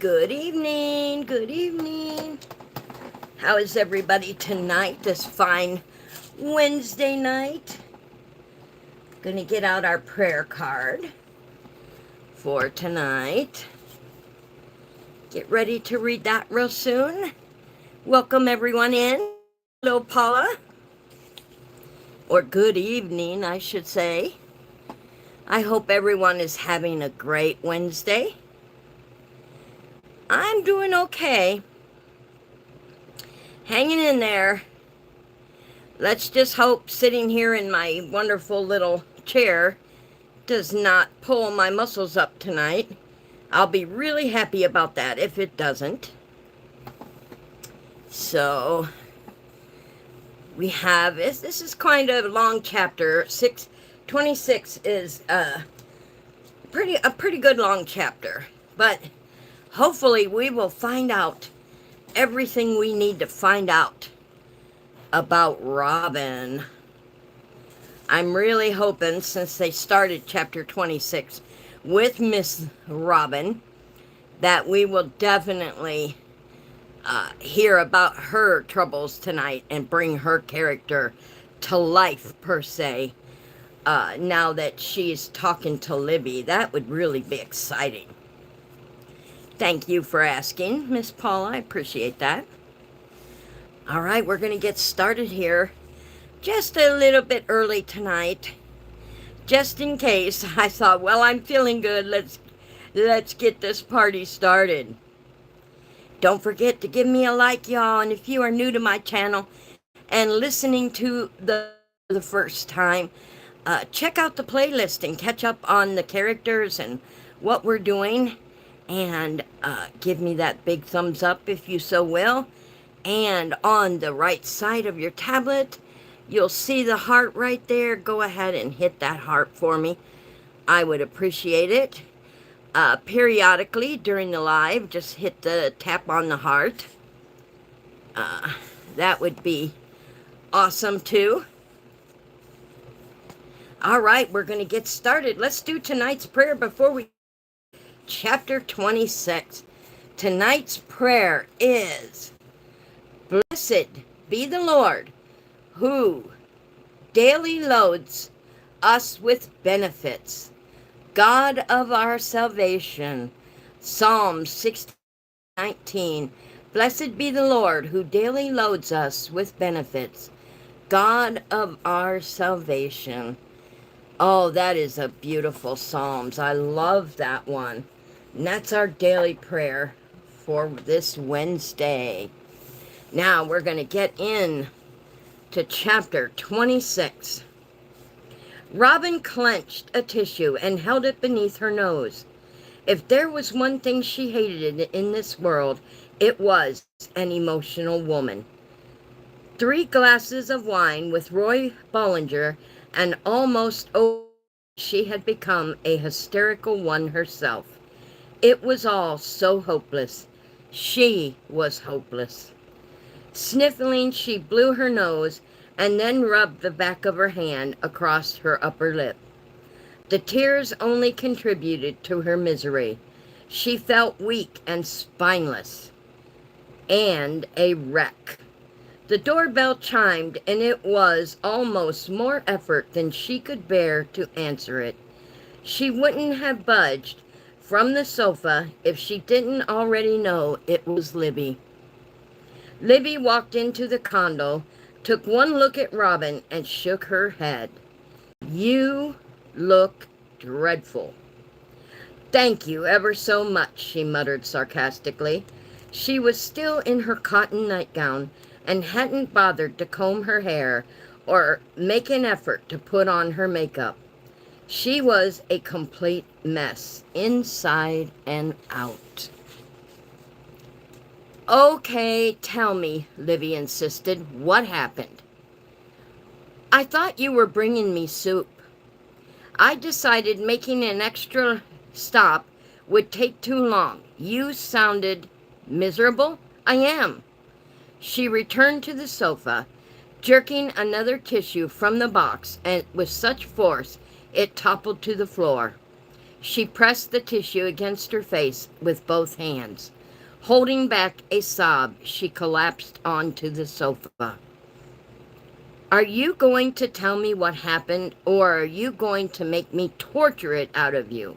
Good evening, good evening. How is everybody tonight, this fine Wednesday night? Gonna get out our prayer card for tonight. Get ready to read that real soon. Welcome everyone in. Hello, Paula. Or good evening, I should say. I hope everyone is having a great Wednesday. I'm doing okay. Hanging in there. Let's just hope sitting here in my wonderful little chair does not pull my muscles up tonight. I'll be really happy about that if it doesn't. So, we have, this is kind of a long chapter. 26 is a pretty good long chapter. But hopefully we will find out everything we need to find out about Robin. I'm really hoping, since they started chapter 26 with Miss Robin, that we will definitely hear about her troubles tonight and bring her character to life, per se, now that she's talking to Libby. That would really be exciting. Thank you for asking, Miss Paula. I appreciate that. All right, we're going to get started here just a little bit early tonight. Just in case, I thought, well, I'm feeling good. Let's get this party started. Don't forget to give me a like, y'all. And if you are new to my channel and listening to the first time, check out the playlist and catch up on the characters and what we're doing. And give me that big thumbs up if you so will. And on the right side of your tablet, you'll see the heart right there. Go ahead and hit that heart for me. I would appreciate it. Periodically during the live, just hit the tap on the heart. That would be awesome too. All right, we're going to get started. Let's do tonight's prayer before we chapter 26. Tonight's prayer is, blessed be the Lord who daily loads us with benefits, God of our salvation. Psalm 16:19. Blessed be the Lord who daily loads us with benefits, God of our salvation. Oh, that is a beautiful Psalms. I love that one. And that's our daily prayer for this Wednesday. Now we're going to get in to chapter 26. Robin clenched a tissue and held it beneath her nose. If there was one thing she hated in this world, it was an emotional woman. 3 glasses of wine with Roy Bollinger and almost over, she had become a hysterical one herself. It was all so hopeless. She was hopeless. Sniffling, she blew her nose and then rubbed the back of her hand across her upper lip. The tears only contributed to her misery. She felt weak and spineless, and a wreck. The doorbell chimed, and it was almost more effort than she could bear to answer it. She wouldn't have budged from the sofa if she didn't already know it was Libby. Libby walked into the condo, took one look at Robin, and shook her head. You look dreadful. Thank you ever so much, she muttered sarcastically. She was still in her cotton nightgown and hadn't bothered to comb her hair or make an effort to put on her makeup. She was a complete mess, inside and out. Okay, tell me, Libby insisted. What happened? I thought you were bringing me soup. I decided making an extra stop would take too long. You sounded miserable. I am. She returned to the sofa, jerking another tissue from the box, and with such force it toppled to the floor. She pressed the tissue against her face with both hands. Holding back a sob, she collapsed onto the sofa. Are you going to tell me what happened, or are you going to make me torture it out of you?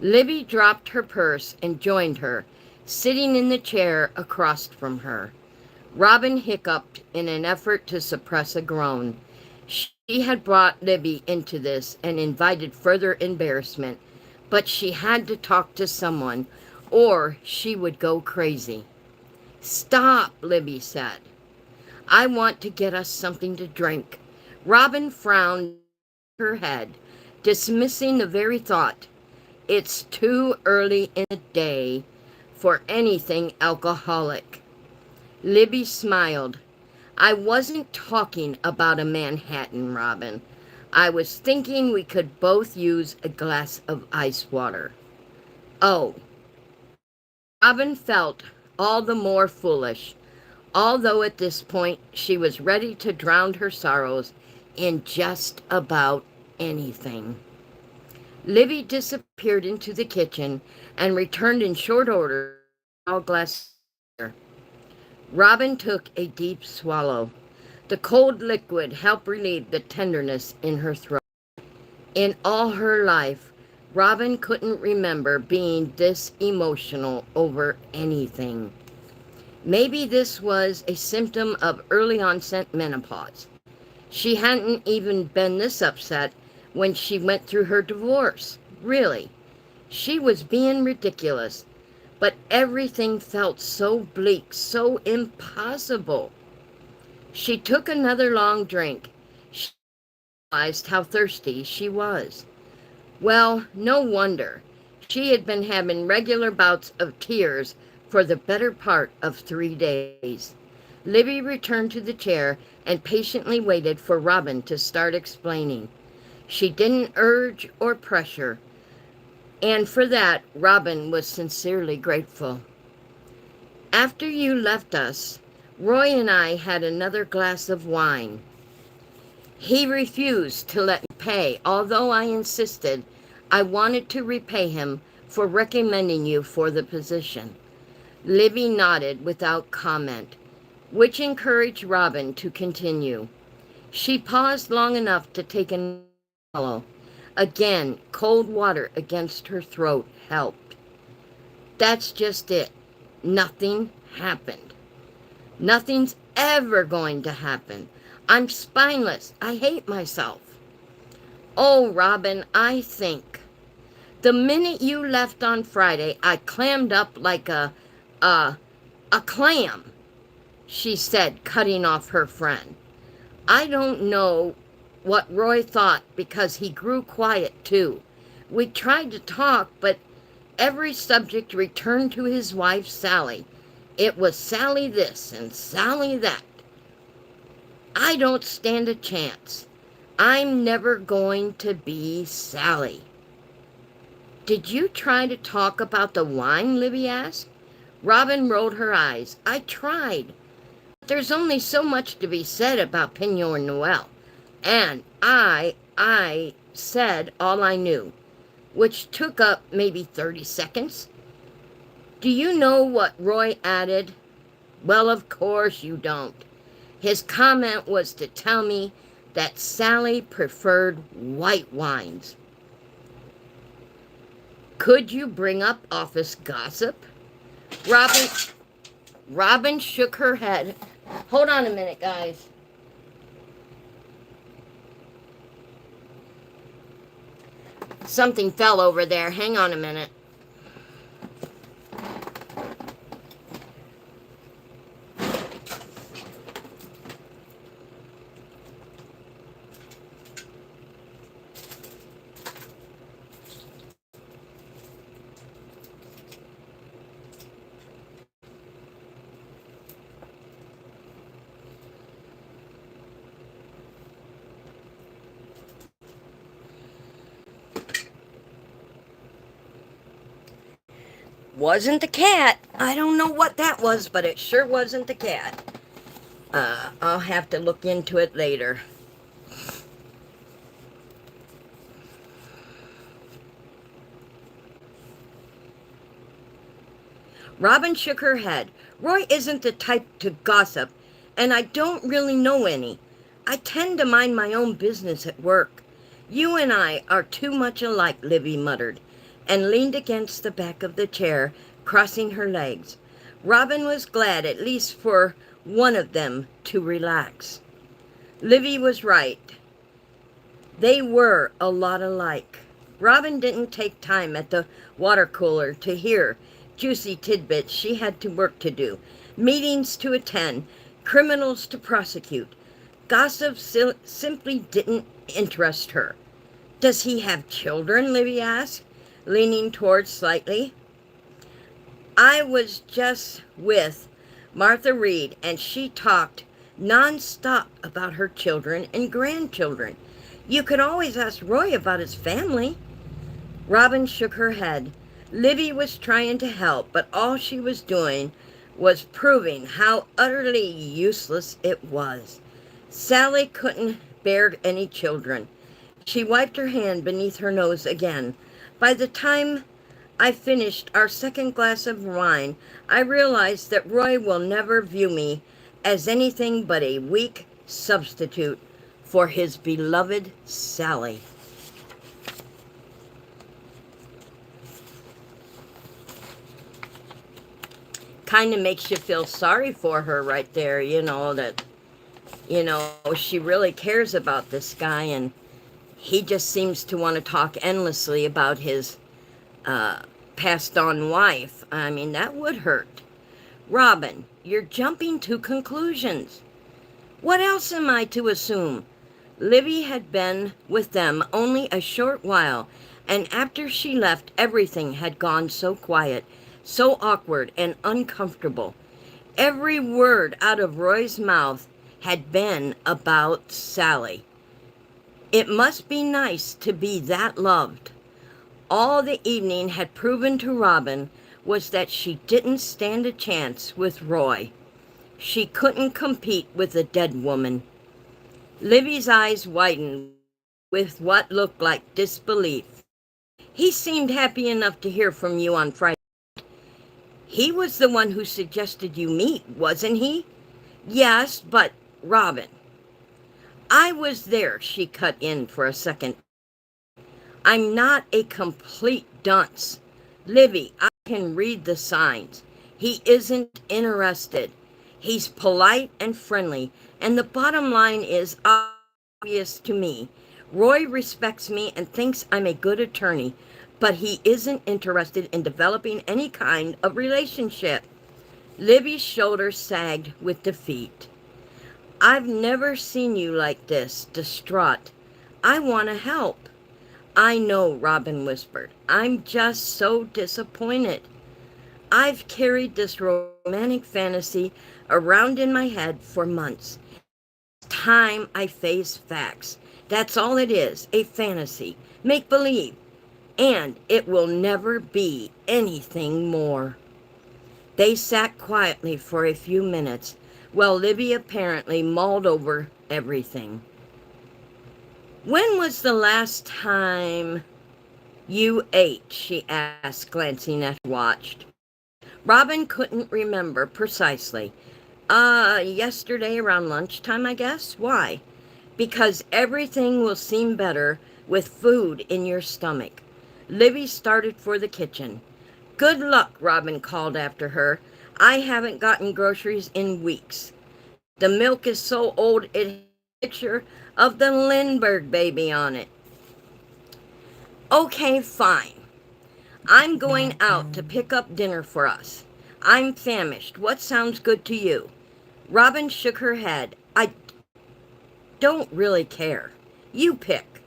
Libby dropped her purse and joined her, sitting in the chair across from her. Robin hiccuped in an effort to suppress a groan. She had brought Libby into this and invited further embarrassment, but she had to talk to someone, or she would go crazy. Stop, Libby said. I want to get us something to drink. Robin frowned her head, dismissing the very thought. It's too early in the day for anything alcoholic. Libby smiled. I wasn't talking about a Manhattan, Robin. I was thinking we could both use a glass of ice water. Oh. Robin felt all the more foolish, although at this point she was ready to drown her sorrows in just about anything. Libby disappeared into the kitchen and returned in short order with a small glass of water. Robin took a deep swallow. The cold liquid helped relieve the tenderness in her throat. In all her life, Robin couldn't remember being this emotional over anything. Maybe this was a symptom of early onset menopause. She hadn't even been this upset when she went through her divorce. Really. She was being ridiculous. But everything felt so bleak, so impossible. She took another long drink. She realized how thirsty she was. Well, no wonder. She had been having regular bouts of tears for the better part of 3 days. Libby returned to the chair and patiently waited for Robin to start explaining. She didn't urge or pressure, and for that, Robin was sincerely grateful. After you left us, Roy and I had another glass of wine. He refused to let me pay, although I insisted I wanted to repay him for recommending you for the position. Libby nodded without comment, which encouraged Robin to continue. She paused long enough to take a swallow. Again, cold water against her throat helped. That's just it. Nothing happened. Nothing's ever going to happen. I'm spineless. I hate myself. Oh, Robin, I think. The minute you left on Friday, I clammed up like a clam, she said, cutting off her friend. I don't know what Roy thought because he grew quiet too. We tried to talk, but every subject returned to his wife, Sally. It was Sally this and Sally that. I don't stand a chance. I'm never going to be Sally. Did you try to talk about the wine, Libby asked. Robin rolled her eyes. I tried. But there's only so much to be said about Pinot Noir. And I said all I knew, which took up maybe 30 seconds. Do you know what Roy added? Well, of course you don't. His comment was to tell me that Sally preferred white wines. Could you bring up office gossip? Robin shook her head. Hold on a minute, guys. Something fell over there. Hang on a minute. Wasn't the cat. I don't know what that was, but it sure wasn't the cat. I'll have to look into it later. Robin shook her head. Roy isn't the type to gossip, and I don't really know any. I tend to mind my own business at work. You and I are too much alike, Libby muttered, and leaned against the back of the chair, crossing her legs. Robin was glad, at least for one of them, to relax. Libby was right. They were a lot alike. Robin didn't take time at the water cooler to hear juicy tidbits she had to work to do, meetings to attend, criminals to prosecute. Gossip simply didn't interest her. Does he have children? Libby asked, leaning towards slightly. I was just with Martha Reed, and she talked non-stop about her children and grandchildren. You could always ask Roy about his family. Robin shook her head. Libby was trying to help, but all she was doing was proving how utterly useless it was. Sally couldn't bear any children. She wiped her hand beneath her nose again. By the time I finished our second glass of wine, I realized that Roy will never view me as anything but a weak substitute for his beloved Sally. Kind of makes you feel sorry for her right there, that, she really cares about this guy, and he just seems to want to talk endlessly about his passed on wife. I mean, that would hurt. Robin, you're jumping to conclusions. What else am I to assume? Libby had been with them only a short while, and after she left, everything had gone so quiet, so awkward and uncomfortable. Every word out of Roy's mouth had been about Sally. It must be nice to be that loved. All the evening had proven to Robin was that she didn't stand a chance with Roy. She couldn't compete with a dead woman. Libby's eyes widened with what looked like disbelief. He seemed happy enough to hear from you on Friday. He was the one who suggested you meet, wasn't he? Yes, but Robin. I was there, she cut in for a second. I'm not a complete dunce. Libby, I can read the signs. He isn't interested. He's polite and friendly, and the bottom line is obvious to me. Roy respects me and thinks I'm a good attorney, but he isn't interested in developing any kind of relationship. Libby's shoulders sagged with defeat. I've never seen you like this, distraught. I want to help. I know, Robin whispered. I'm just so disappointed. I've carried this romantic fantasy around in my head for months. It's time I face facts. That's all it is, a fantasy, make-believe. And it will never be anything more. They sat quietly for a few minutes, while Libby apparently mulled over everything. When was the last time you ate? She asked, glancing at her watch. Robin couldn't remember precisely. Yesterday around lunchtime, I guess. Why? Because everything will seem better with food in your stomach. Libby started for the kitchen. Good luck, Robin called after her. I haven't gotten groceries in weeks. The milk is so old it has a picture of the Lindbergh baby on it. Okay, fine. I'm going out to pick up dinner for us. I'm famished. What sounds good to you? Robin shook her head. I don't really care. You pick.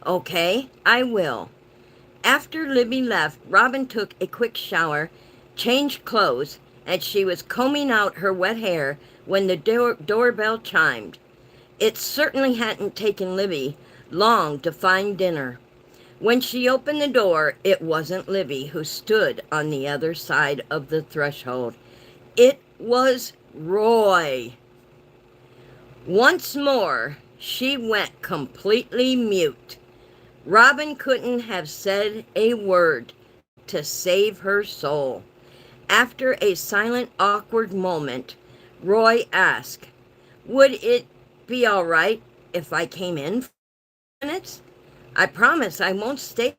Okay, I will. After Libby left, Robin took a quick shower, changed clothes, and she was combing out her wet hair when the doorbell chimed. It certainly hadn't taken Libby long to find dinner. When she opened the door, it wasn't Libby who stood on the other side of the threshold. It was Roy. Once more, she went completely mute. Robin couldn't have said a word to save her soul. After a silent, awkward moment, Roy asked, "Would it be all right if I came in for minutes? I promise I won't stay."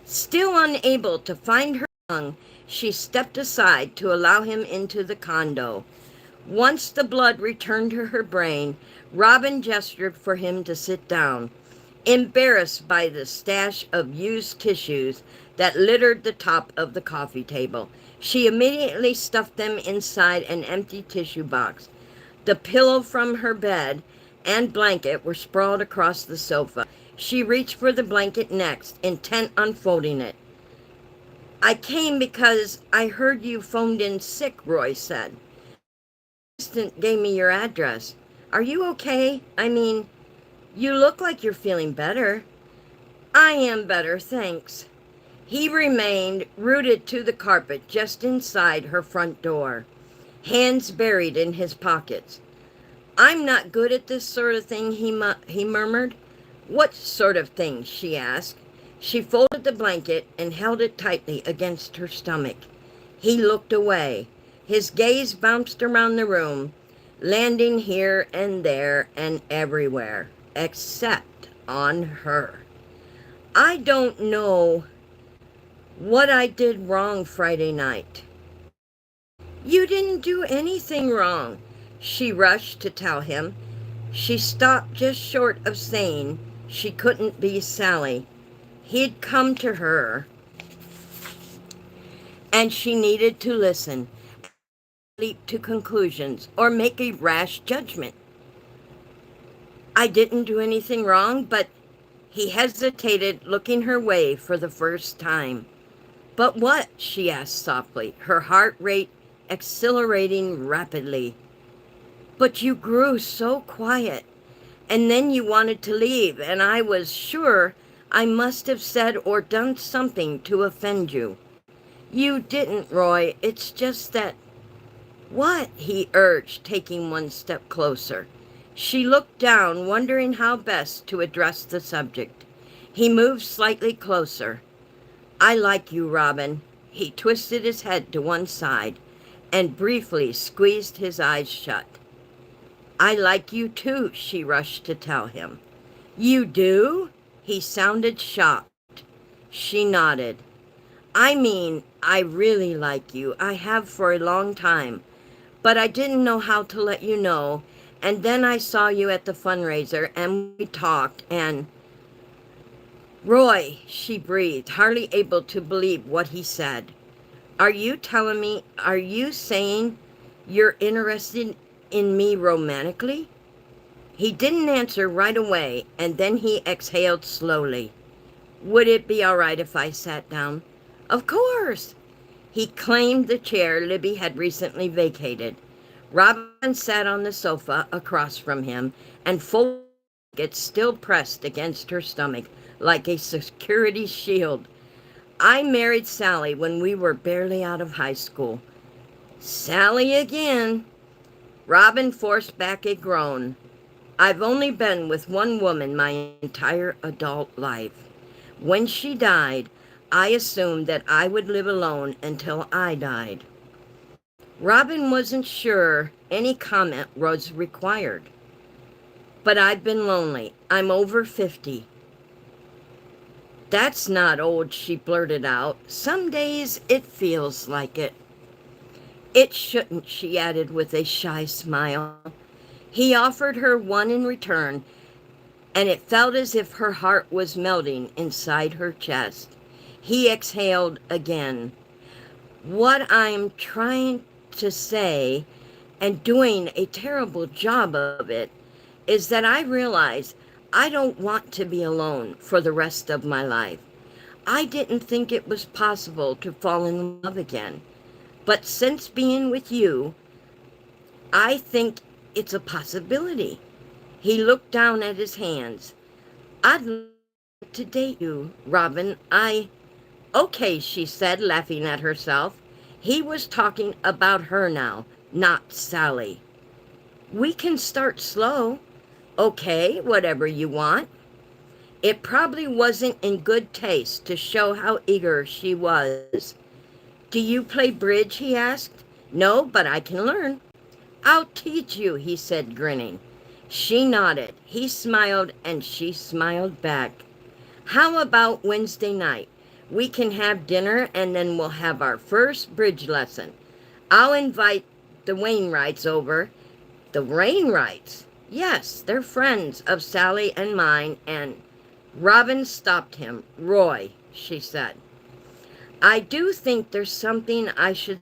Still unable to find her tongue, she stepped aside to allow him into the condo. Once the blood returned to her brain, Robin gestured for him to sit down. Embarrassed by the stash of used tissues that littered the top of the coffee table, she immediately stuffed them inside an empty tissue box. The pillow from her bed and blanket were sprawled across the sofa. She reached for the blanket next, intent on folding it. "I came because I heard you phoned in sick," Roy said. "Assistant gave me your address. Are you okay? I mean, you look like you're feeling better." "I am better, thanks." He remained rooted to the carpet just inside her front door, hands buried in his pockets. "I'm not good at this sort of thing," he murmured. "What sort of thing?" she asked. She folded the blanket and held it tightly against her stomach. He looked away. His gaze bounced around the room, landing here and there and everywhere, except on her. "I don't know what I did wrong Friday night." "You didn't do anything wrong," she rushed to tell him. She stopped just short of saying she couldn't be Sally. He'd come to her, and she needed to listen, leap to conclusions, or make a rash judgment. "I didn't do anything wrong, but..." He hesitated, looking her way for the first time. "But what?" she asked softly, her heart rate accelerating rapidly. "But you grew so quiet, and then you wanted to leave, and I was sure I must have said or done something to offend you." "You didn't, Roy. It's just that..." "What?" he urged, taking one step closer. She looked down, wondering how best to address the subject. He moved slightly closer. "I like you, Robin." He twisted his head to one side and briefly squeezed his eyes shut. "I like you too," she rushed to tell him. "You do?" He sounded shocked. She nodded. "I mean, I really like you. I have for a long time. But I didn't know how to let you know. And then I saw you at the fundraiser, and we talked, and..." "Roy," she breathed, hardly able to believe what he said. Are you saying you're interested in me romantically?" He didn't answer right away, and then he exhaled slowly. "Would it be all right if I sat down?" "Of course." He claimed the chair Libby had recently vacated. Robin sat on the sofa across from him and folded it still pressed against her stomach like a security shield. "I married Sally when we were barely out of high school." "Sally again." Robin forced back a groan. "I've only been with one woman my entire adult life. When she died, I assumed that I would live alone until I died." Robin wasn't sure any comment was required. "But I've been lonely. I'm over 50. "That's not old," she blurted out. "Some days it feels like it." "It shouldn't," she added with a shy smile. He offered her one in return, and it felt as if her heart was melting inside her chest. He exhaled again. "What I'm trying to say, and doing a terrible job of it, is that I realize I don't want to be alone for the rest of my life. I didn't think it was possible to fall in love again. But since being with you, I think it's a possibility." He looked down at his hands. "I'd like to date you, Robin. "Okay," she said, laughing at herself. He was talking about her now, not Sally. "We can start slow." "Okay, whatever you want." It probably wasn't in good taste to show how eager she was. Do you play bridge? He asked. No, but I can learn. I'll teach you, he said, grinning. She nodded. He smiled, and she smiled back. How about Wednesday night? We can have dinner, and then we'll have our first bridge lesson. I'll invite the Wainwrights over. The Wainwrights? Yes, they're friends of Sally and mine, and Robin stopped him. Roy, she said. I do think there's something I should.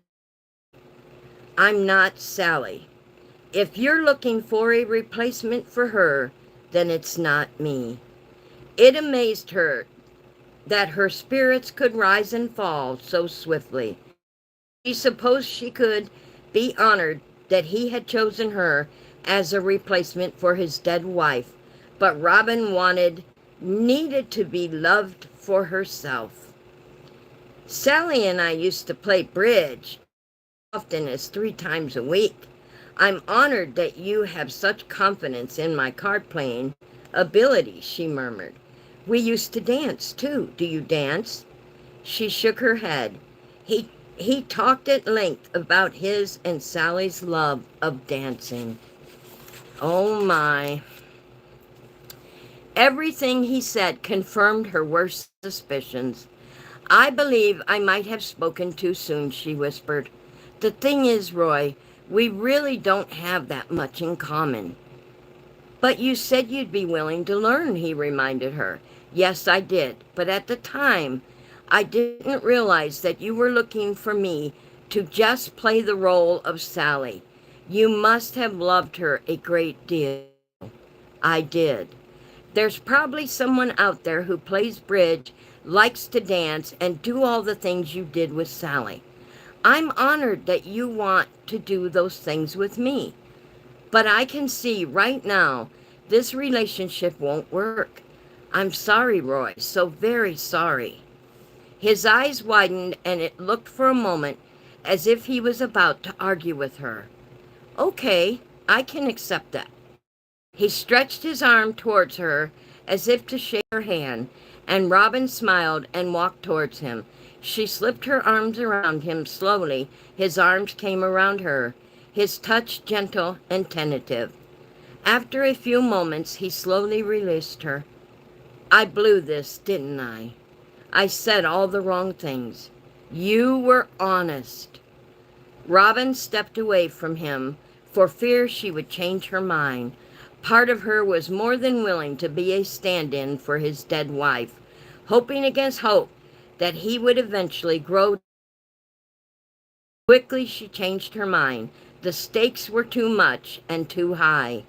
I'm not Sally. If you're looking for a replacement for her, then it's not me. It amazed her that her spirits could rise and fall so swiftly. She supposed she could be honored that he had chosen her as a replacement for his dead wife, but Robin needed to be loved for herself. Sally and I used to play bridge often as 3 times a week. I'm honored that you have such confidence in my card-playing ability, she murmured. We used to dance, too. Do you dance? She shook her head. He talked at length about his and Sally's love of dancing. Oh, my. Everything he said confirmed her worst suspicions. I believe I might have spoken too soon, she whispered. The thing is, Roy, we really don't have that much in common. But you said you'd be willing to learn, he reminded her. Yes, I did, but at the time, I didn't realize that you were looking for me to just play the role of Sally. You must have loved her a great deal. I did. There's probably someone out there who plays bridge, likes to dance, and do all the things you did with Sally. I'm honored that you want to do those things with me. But I can see right now this relationship won't work. I'm sorry, Roy, so very sorry. His eyes widened, and it looked for a moment as if he was about to argue with her. Okay, I can accept that. He stretched his arm towards her as if to shake her hand, and Robin smiled and walked towards him. She slipped her arms around him slowly. His arms came around her, his touch gentle and tentative. After a few moments, he slowly released her. I blew this, didn't I? I said all the wrong things. You were honest. Robin stepped away from him for fear she would change her mind. Part of her was more than willing to be a stand-in for his dead wife, hoping against hope that he would eventually grow. Quickly she changed her mind. The stakes were too much and too high.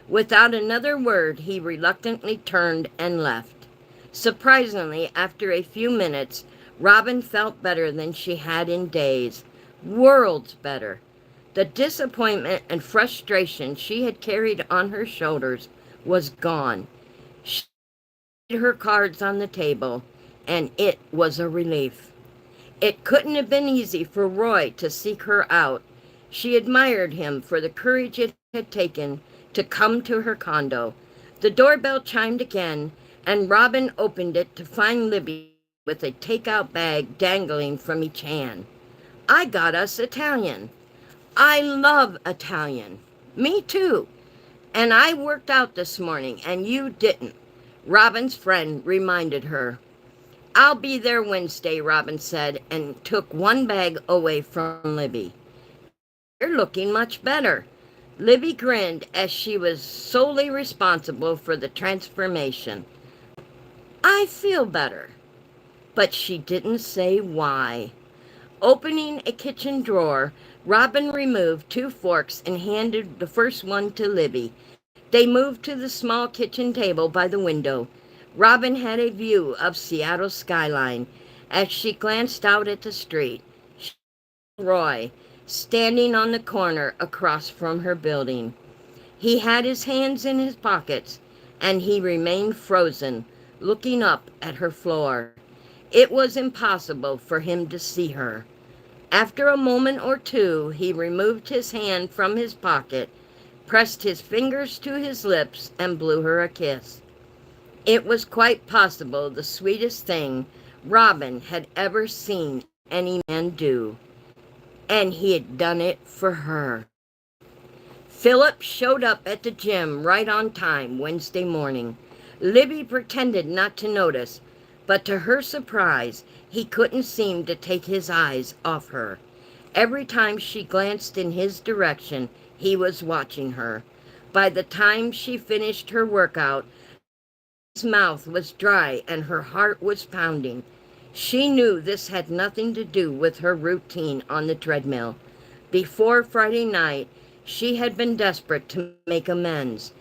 Without another word, he reluctantly turned and left. Surprisingly, after a few minutes, Robin felt better than she had in days. Worlds better. The disappointment and frustration she had carried on her shoulders was gone. She laid her cards on the table, and it was a relief. It couldn't have been easy for Roy to seek her out. She admired him for the courage it had taken to come to her condo. The doorbell chimed again, and Robin opened it to find Libby with a takeout bag dangling from each hand. I got us Italian. I love Italian. Me too. And I worked out this morning, and you didn't. Robin's friend reminded her. I'll be there Wednesday, Robin said, and took one bag away from Libby. You're looking much better. Libby grinned as she was solely responsible for the transformation. I feel better. But she didn't say why. Opening a kitchen drawer, Robin removed 2 forks and handed the first one to Libby. They moved to the small kitchen table by the window. Robin had a view of Seattle's skyline. As she glanced out at the street, she saw Roy standing on the corner across from her building. He had his hands in his pockets, and he remained frozen, looking up at her floor. It was impossible for him to see her. After a moment or two, he removed his hand from his pocket, pressed his fingers to his lips, and blew her a kiss. It was quite possible the sweetest thing Robin had ever seen any man do, and he had done it for her. Philip showed up at the gym right on time Wednesday morning. Libby pretended not to notice, but to her surprise, he couldn't seem to take his eyes off her. Every time she glanced in his direction, he was watching her. By the time she finished her workout, his mouth was dry and her heart was pounding. She knew this had nothing to do with her routine on the treadmill. Before Friday night, she had been desperate to make amends,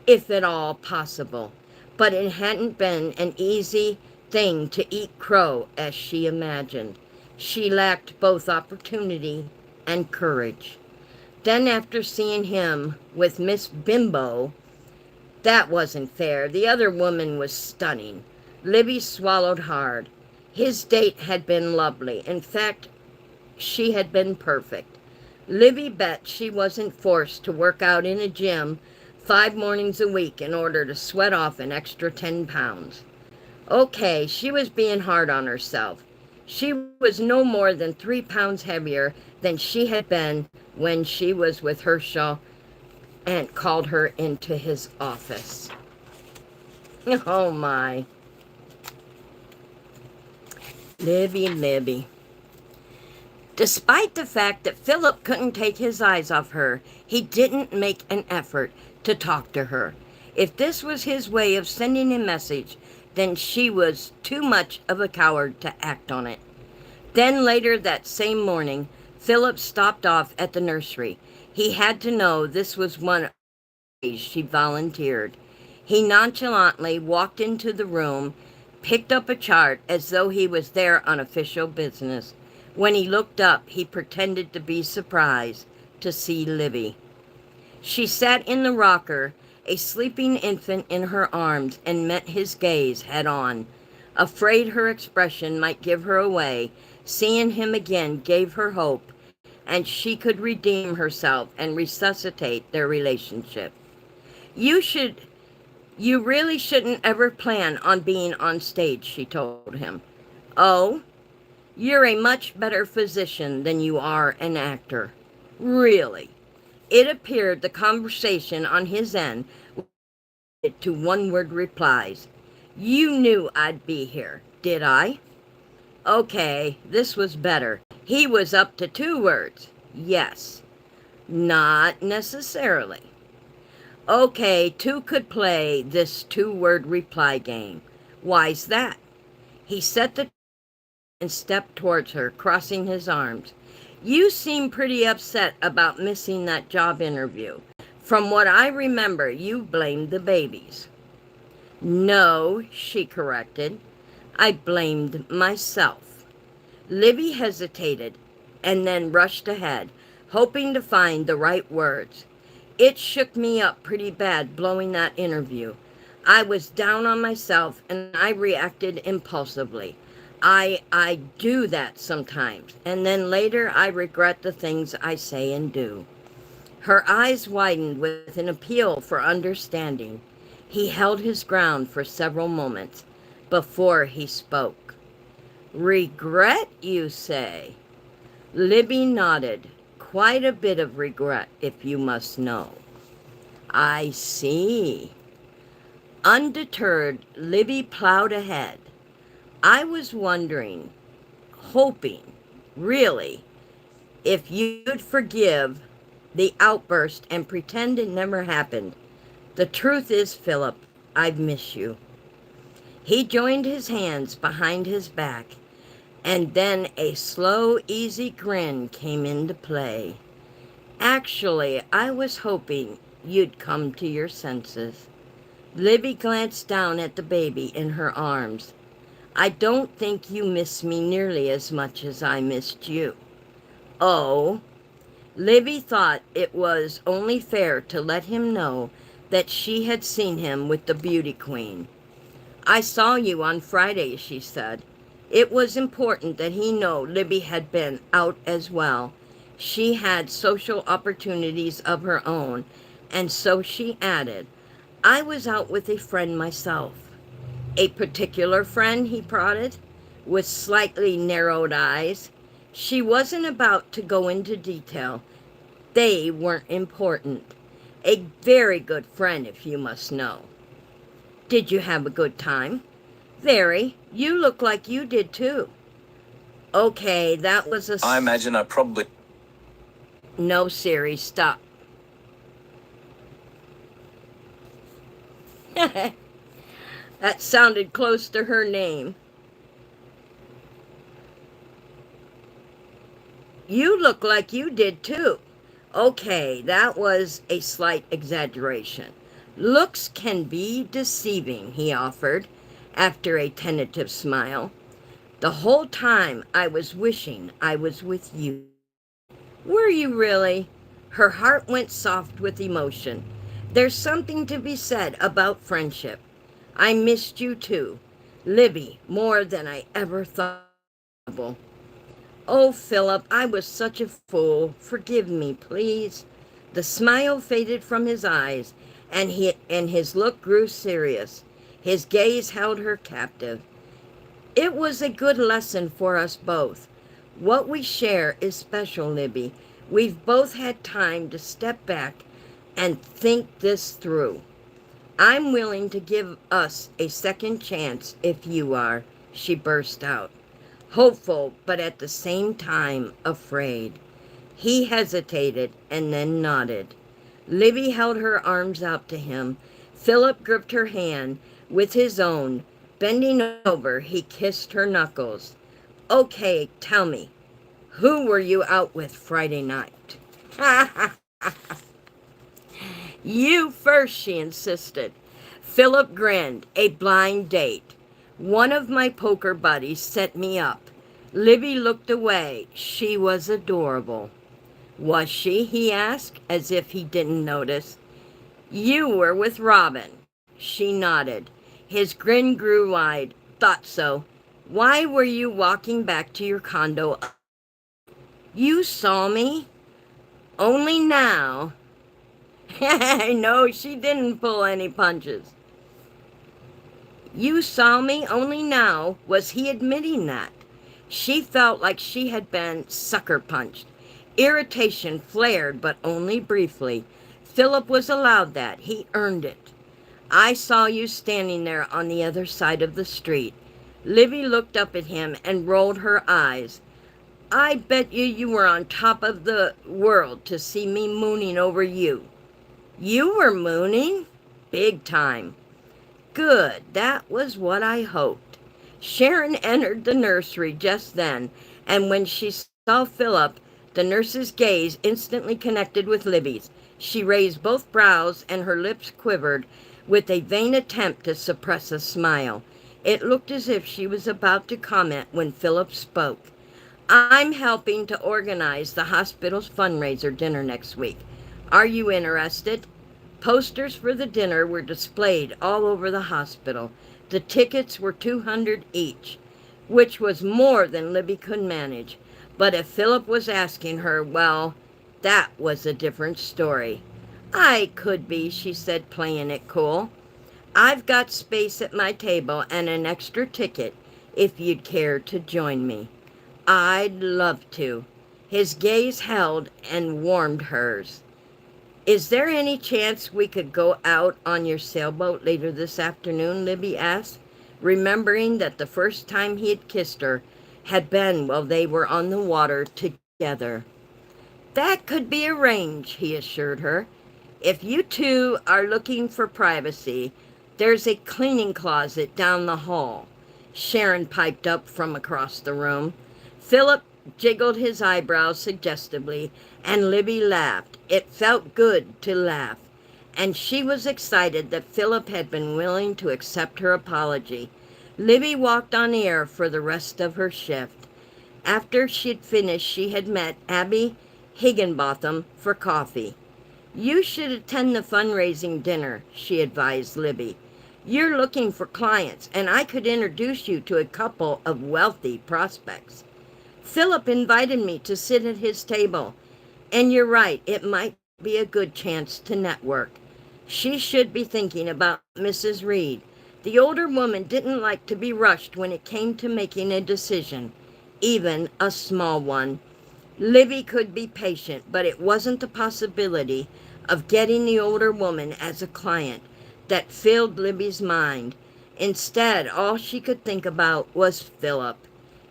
if at all possible, but it hadn't been an easy thing to eat crow as she imagined. She lacked both opportunity and courage. Then after seeing him with Miss Bimbo, that wasn't fair. The other woman was stunning. Libby swallowed hard. His date had been lovely. In fact, she had been perfect. Libby bet she wasn't forced to work out in a gym 5 mornings a week in order to sweat off an extra 10 pounds. Okay, she was being hard on herself. She was no more than 3 pounds heavier than she had been when she was with Herschel and called her into his office. Oh my. Libby. Despite the fact that Philip couldn't take his eyes off her, he didn't make an effort to talk to her. If this was his way of sending a message, then she was too much of a coward to act on it. Then later that same morning, Philip stopped off at the nursery. He had to know this was one of the days she volunteered. He nonchalantly walked into the room, picked up a chart as though he was there on official business. When he looked up, he pretended to be surprised to see Libby. She sat in the rocker, a sleeping infant in her arms, and met his gaze head on. Afraid her expression might give her away, seeing him again gave her hope, and she could redeem herself and resuscitate their relationship. You really shouldn't ever plan on being on stage, she told him. Oh? You're a much better physician than you are an actor. Really? It appeared the conversation on his end was to one-word replies. You knew I'd be here, did I? Okay, this was better. He was up to 2 words. Yes. Not necessarily. Okay, 2 could play this 2-word reply game. Why's that? He set the and stepped towards her, crossing his arms. You seem pretty upset about missing that job interview. From what I remember, you blamed the babies. No, she corrected. I blamed myself. Libby hesitated and then rushed ahead, hoping to find the right words. It shook me up pretty bad blowing that interview. I was down on myself and I reacted impulsively. I do that sometimes, and then later I regret the things I say and do. Her eyes widened with an appeal for understanding. He held his ground for several moments before he spoke. Regret, you say? Libby nodded. Quite a bit of regret, if you must know. I see. Undeterred, Libby plowed ahead. I was wondering, hoping, really, if you'd forgive the outburst and pretend it never happened. The truth is, Philip, I've missed you. He joined his hands behind his back, and then a slow, easy grin came into play. Actually, I was hoping you'd come to your senses. Libby glanced down at the baby in her arms. I don't think you miss me nearly as much as I missed you. Oh? Libby thought it was only fair to let him know that she had seen him with the beauty queen. I saw you on Friday, she said. It was important that he know Libby had been out as well. She had social opportunities of her own, and so she added, I was out with a friend myself. A particular friend, he prodded, with slightly narrowed eyes. She wasn't about to go into detail. They weren't important. A very good friend, if you must know. Did you have a good time? Very. You look like you did too. Okay, that was a... I imagine I probably... No, Siri, stop. That sounded close to her name. You look like you did too. Okay, that was a slight exaggeration. Looks can be deceiving, he offered, after a tentative smile. The whole time I was wishing I was with you. Were you really? Her heart went soft with emotion. There's something to be said about friendship. I missed you too, Libby, more than I ever thought possible. Oh, Philip, I was such a fool. Forgive me, please. The smile faded from his eyes, and his look grew serious. His gaze held her captive. It was a good lesson for us both. What we share is special, Libby. We've both had time to step back and think this through. I'm willing to give us a second chance if you are, she burst out. Hopeful, but at the same time afraid. He hesitated and then nodded. Libby held her arms out to him. Philip gripped her hand with his own. Bending over, he kissed her knuckles. Okay, tell me, who were you out with Friday night? You first, she insisted. Philip grinned. A blind date. One of my poker buddies set me up. Libby looked away. She was adorable. Was she? He asked, as if he didn't notice. You were with Robin. She nodded. His grin grew wide. Thought so. Why were you walking back to your condo? You saw me? Only now. No, she didn't pull any punches. You saw me only now. Was he admitting that? She felt like she had been sucker punched. Irritation flared, but only briefly. Philip was allowed that. He earned it. I saw you standing there on the other side of the street. Libby looked up at him and rolled her eyes. I bet you were on top of the world to see me mooning over you. You were mooning? Big time. Good, that was what I hoped. Sharon entered the nursery just then, and when she saw Philip, the nurse's gaze instantly connected with Libby's. She raised both brows and her lips quivered with a vain attempt to suppress a smile. It looked as if she was about to comment when Philip spoke. I'm helping to organize the hospital's fundraiser dinner next week. Are you interested? Posters for the dinner were displayed all over the hospital. The tickets were $200 each, which was more than Libby could manage. But if Philip was asking her, well, that was a different story. I could be, she said, playing it cool. I've got space at my table and an extra ticket if you'd care to join me. I'd love to. His gaze held and warmed hers. Is there any chance we could go out on your sailboat later this afternoon? Libby asked, remembering that the first time he had kissed her had been while they were on the water together. That could be arranged, he assured her. If you two are looking for privacy, there's a cleaning closet down the hall. Sharon piped up from across the room. Philip jiggled his eyebrows suggestively, and Libby laughed. It felt good to laugh, and she was excited that Philip had been willing to accept her apology. Libby walked on air for the rest of her shift. After she'd finished, she had met Abby Higginbotham for coffee. You should attend the fundraising dinner, she advised Libby. You're looking for clients, and I could introduce you to a couple of wealthy prospects. Philip invited me to sit at his table, and you're right, it might be a good chance to network. She should be thinking about Mrs. Reed. The older woman didn't like to be rushed when it came to making a decision. even a small one. Libby could be patient, but it wasn't the possibility of getting the older woman as a client that filled Libby's mind. Instead, all she could think about was Philip.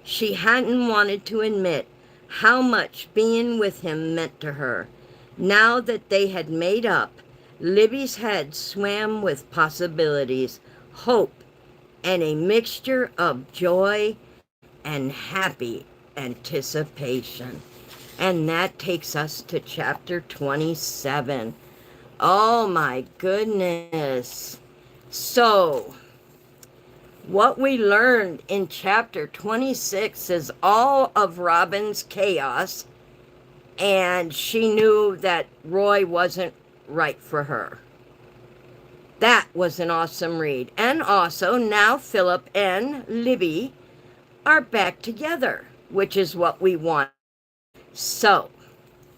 She hadn't wanted to admit how much being with him meant to her. Now that they had made up, Libby's head swam with possibilities, hope, and a mixture of joy and happy anticipation. And that takes us to chapter 27. Oh my goodness. So, what we learned in chapter 26 is all of Robin's chaos, and she knew that Roy wasn't right for her. That was an awesome read. And also, now Philip and Libby are back together, which is what we want. So,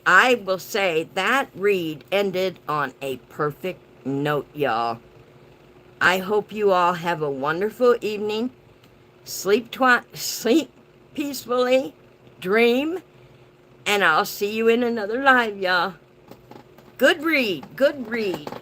I will say that read ended on a perfect note, y'all. I hope you all have a wonderful evening. Sleep peacefully, dream, and I'll see you in another live, y'all. Good read, good read.